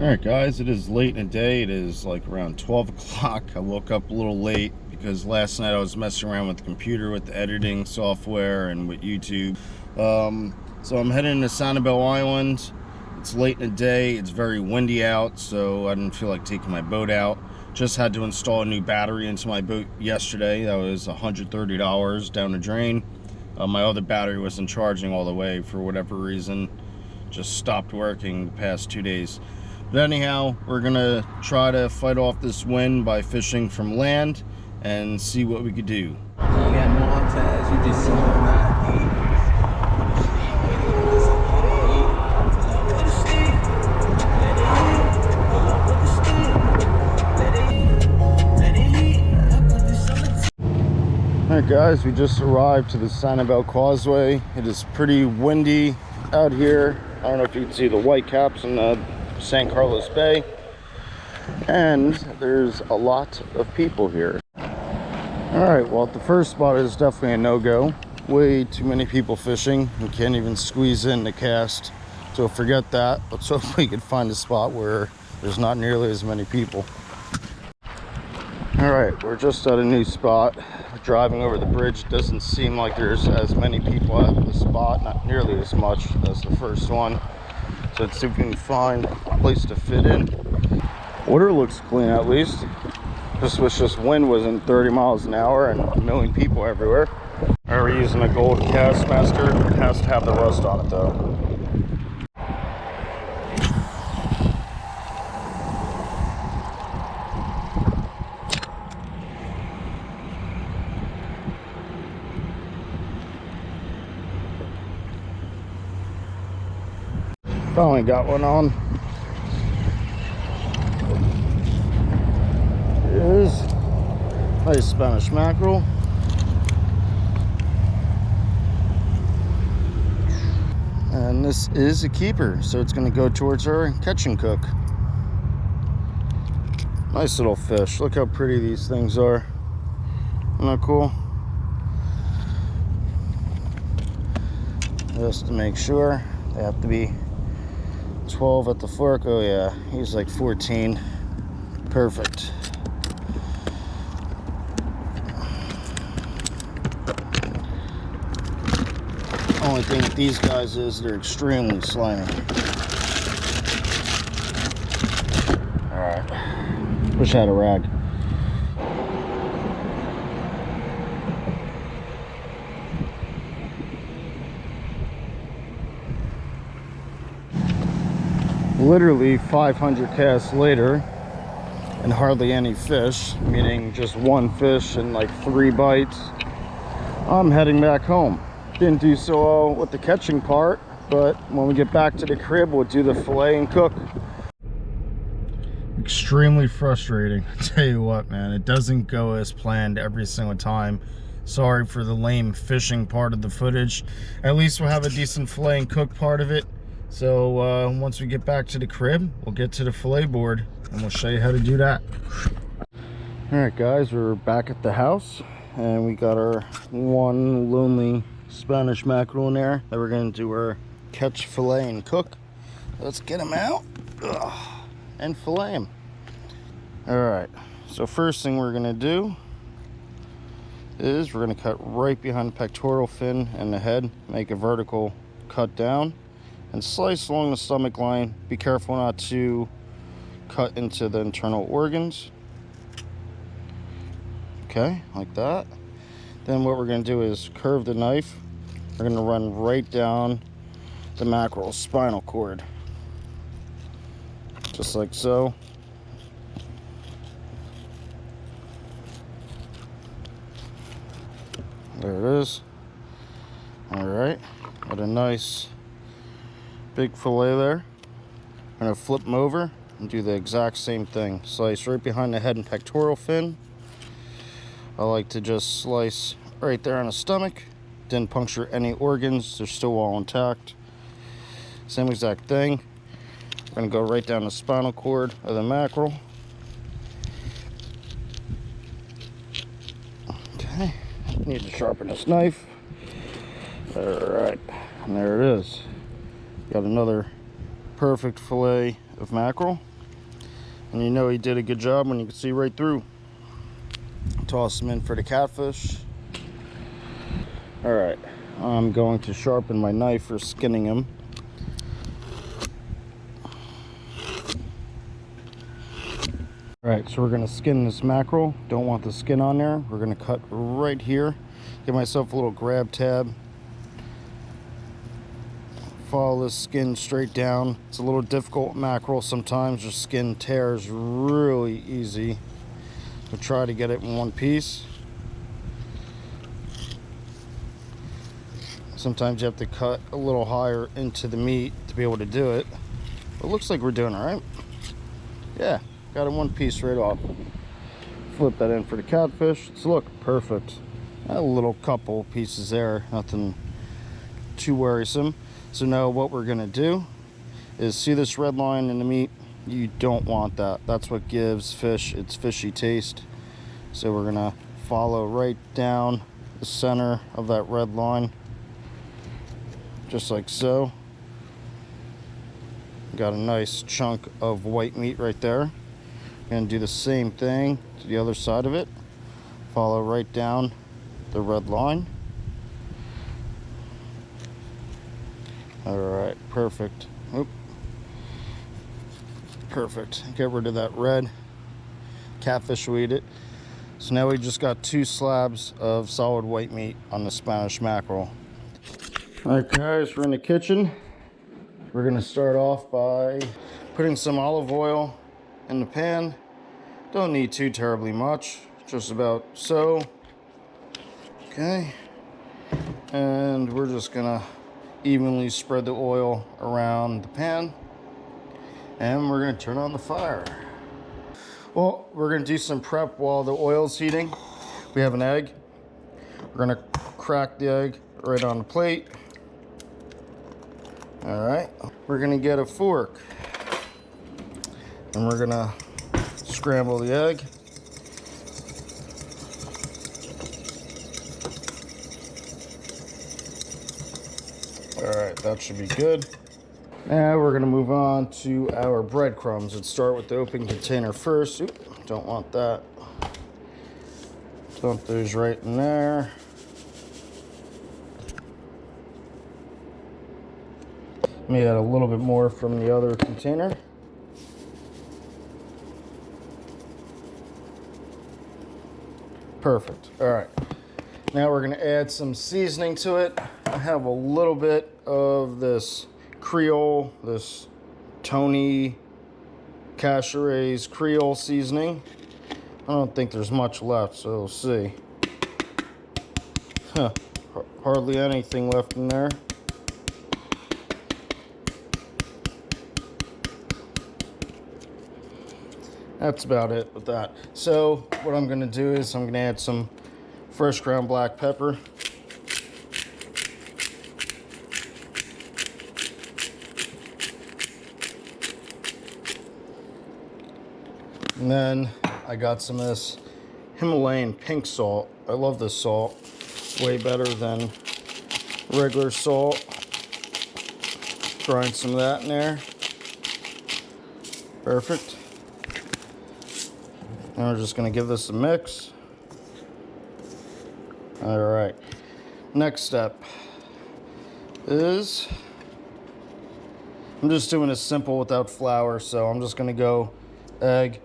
Alright guys, it is late in the day. It is like around 12 o'clock. I woke up a little late because last night I was messing around with the computer with the editing software and with YouTube. So I'm heading to Sanibel Island. It's late in the day. It's very windy out, so I didn't feel like taking my boat out. Just had to install a new battery into my boat yesterday. That was $130 down the drain. My other battery wasn't charging all the way for whatever reason. Just stopped working the past 2 days. But anyhow, we're gonna try to fight off this wind by fishing from land and see what we could do. You got more ties, you just see Alright guys, we just arrived to the Sanibel causeway. It is pretty windy out here. I don't know if you can see the white caps in the San Carlos Bay, and there's a lot of people here. All right, well, the first spot is definitely a no-go. Way too many people fishing. We can't even squeeze in the cast, so forget that. Let's hope we can find a spot where there's not nearly as many people. All right, we're just at a new spot. Driving over the bridge, doesn't seem like there's as many people at the spot, not nearly as much as the first one. So let's see if we can find a place to fit in. Water looks clean at least. Just wish this wind wasn't 30 miles an hour and a million people everywhere. We're using a gold Castmaster. It has to have the rust on it though. Finally got one on. It is nice Spanish mackerel. And this is a keeper, so it's going to go towards our catch and cook. Nice little fish. Look how pretty these things are. Isn't that cool? Just to make sure, they have to be 12 at the fork. Oh yeah, he's like 14. Perfect. Only thing with these guys is they're extremely slimy. Alright, wish I had a rag. Literally 500 casts later and hardly any fish, meaning just one fish and like 3 bites. I'm heading back home. Didn't do so well with the catching part, but when we get back to the crib, we'll do the fillet and cook. Extremely frustrating. I tell you what, man, it doesn't go as planned every single time. Sorry for the lame fishing part of the footage. At least we'll have a decent fillet and cook part of it. So once we get back to the crib, we'll get to the fillet board and we'll show you how to do that. All right guys, we're back at the house and we got our one lonely Spanish mackerel in there that we're going to do our catch, fillet, and cook. Let's get him out and fillet him. All right, so first thing we're going to do is we're going to cut right behind the pectoral fin and the head, make a vertical cut down and slice along the stomach line. Be careful not to cut into the internal organs. Okay, like that. Then what we're going to do is curve the knife. We're going to run right down the mackerel's spinal cord. Just like so. There it is. All right, got a nice big fillet there. I'm going to flip them over and do the exact same thing. Slice right behind the head and pectoral fin. I like to just slice right there on the stomach. Didn't puncture any organs, they're still all intact. Same exact thing. We're going to go right down the spinal cord of the mackerel. Okay, need to sharpen this knife. All right, and there it is. Got another perfect fillet of mackerel. And you know he did a good job when you can see right through. Toss them in for the catfish. All right, I'm going to sharpen my knife for skinning him. All right, so we're gonna skin this mackerel. Don't want the skin on there. We're gonna cut right here. Give myself a little grab tab. Follow the skin straight down. It's a little difficult mackerel sometimes. Your skin tears really easy. So try to get it in one piece. Sometimes you have to cut a little higher into the meat to be able to do it. But it looks like we're doing all right. Yeah, got it one piece right off. Flip that in for the catfish. It's look perfect. A little couple pieces there, nothing too worrisome. So now what we're gonna do is, see this red line in the meat? You don't want that. That's what gives fish its fishy taste. So we're gonna follow right down the center of that red line, just like so. Got a nice chunk of white meat right there. Gonna do the same thing to the other side of it. Follow right down the red line. All right, perfect. Oop. Perfect. Get rid of that red. Catfish will eat it. So now we just got 2 slabs of solid white meat on the Spanish mackerel. All right, guys, we're in the kitchen. We're gonna start off by putting some olive oil in the pan. Don't need too terribly much, just about so. Okay, and we're just gonna evenly spread the oil around the pan, and we're gonna turn on the fire. Well, we're gonna do some prep while the oil's heating. We have an egg. We're gonna crack the egg right on the plate. All right, we're gonna get a fork and we're gonna scramble the egg. All right, that should be good. Now we're gonna move on to our breadcrumbs. Let's start with the open container first. Oop, don't want that. Dump those right in there. Let me add a little bit more from the other container. Perfect. All right. Now we're gonna add some seasoning to it. I have a little bit of this Creole, this Tony Cacheret's Creole seasoning. I don't think there's much left, so we'll see. Huh, hardly anything left in there. That's about it with that. So what I'm gonna do is I'm gonna add some fresh ground black pepper. And then I got some of this Himalayan pink salt. I love this salt. Way better than regular salt. Grind some of that in there. Perfect. And we're just gonna give this a mix. All right. Next step is, I'm just doing this simple without flour, so I'm just gonna go egg,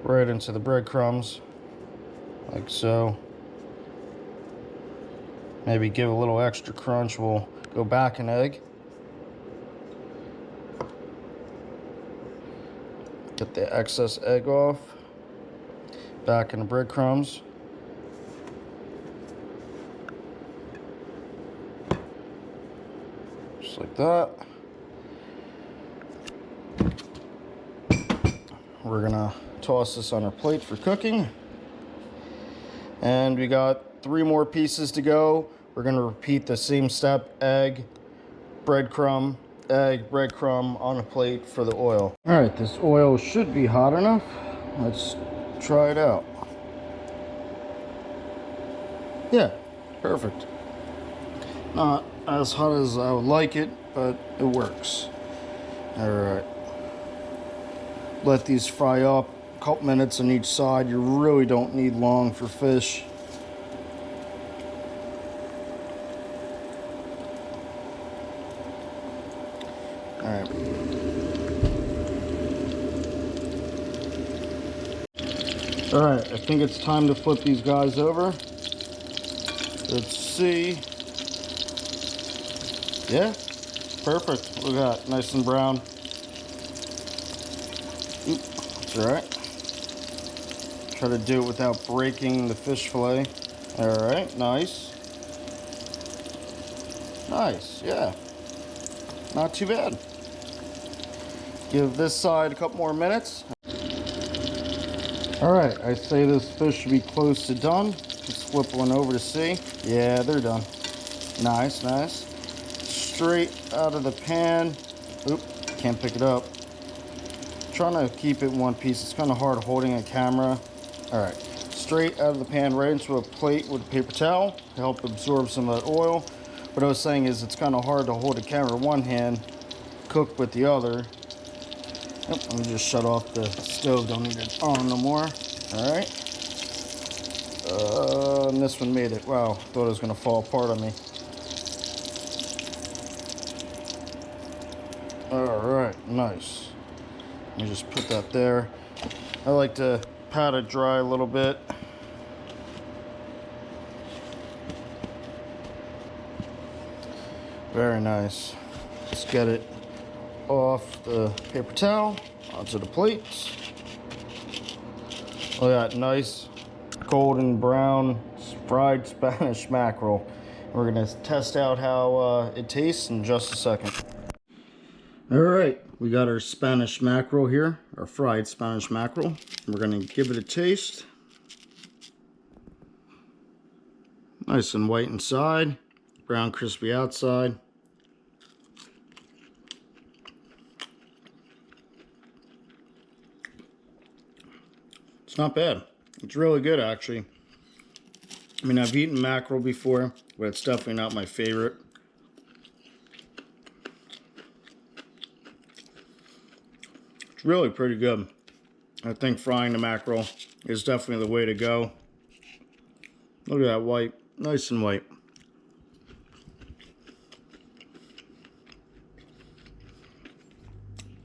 right into the breadcrumbs, like so. Maybe give a little extra crunch. We'll go back an egg. Get the excess egg off. Back in the breadcrumbs. Just like that. We're gonna toss this on our plate for cooking. And we got 3 more pieces to go. We're gonna repeat the same step: egg, breadcrumb, egg, breadcrumb on a plate for the oil. All right, this oil should be hot enough. Let's try it out. Yeah, perfect. Not as hot as I would like it, but it works. All right. Let these fry up a couple minutes on each side. You really don't need long for fish. All right. All right, I think it's time to flip these guys over. Let's see. Yeah, perfect. Look at that, nice and brown. Oop, that's all right. Try to do it without breaking the fish fillet. All right, nice. Nice, yeah. Not too bad. Give this side a couple more minutes. All right, I say this fish should be close to done. Let's flip one over to see. Yeah, they're done. Nice, nice. Straight out of the pan. Oop, can't pick it up. Trying to keep it in one piece. It's kind of hard holding a camera. All right, straight out of the pan, right into a plate with a paper towel to help absorb some of that oil. What I was saying is it's kind of hard to hold a camera in one hand, cook with the other. Yep, let me just shut off the stove. Don't need it on no more. All right. And this one made it. Wow, thought it was gonna fall apart on me. All right, nice. Let me just put that there. I like to pat it dry a little bit. Very nice. Let's get it off the paper towel onto the plates. Look at that nice golden brown fried Spanish mackerel. We're gonna test out how it tastes in just a second. All right, we got our Spanish mackerel here, our fried Spanish mackerel. We're gonna give it a taste. Nice and white inside, brown crispy outside. It's not bad. It's really good, actually. I mean, I've eaten mackerel before, but it's definitely not my favorite. It's really pretty good. I think frying the mackerel is definitely the way to go. Look at that white, nice and white.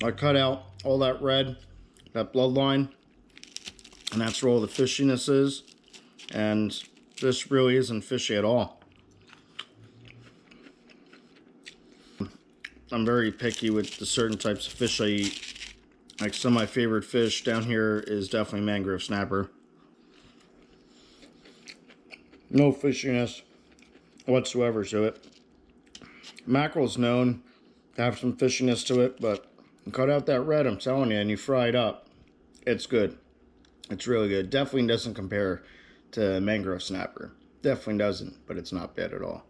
I cut out all that red, that bloodline, and that's where all the fishiness is. And this really isn't fishy at all. I'm very picky with the certain types of fish I eat. Like some of my favorite fish down here is definitely mangrove snapper. No fishiness whatsoever to it. Mackerel's known to have some fishiness to it, but you cut out that red, I'm telling you, and you fry it up, it's good. It's really good. Definitely doesn't compare to mangrove snapper. Definitely doesn't, but it's not bad at all.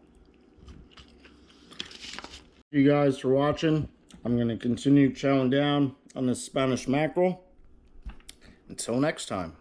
Thank you guys for watching. I'm going to continue chowing down on this Spanish mackerel. Until next time.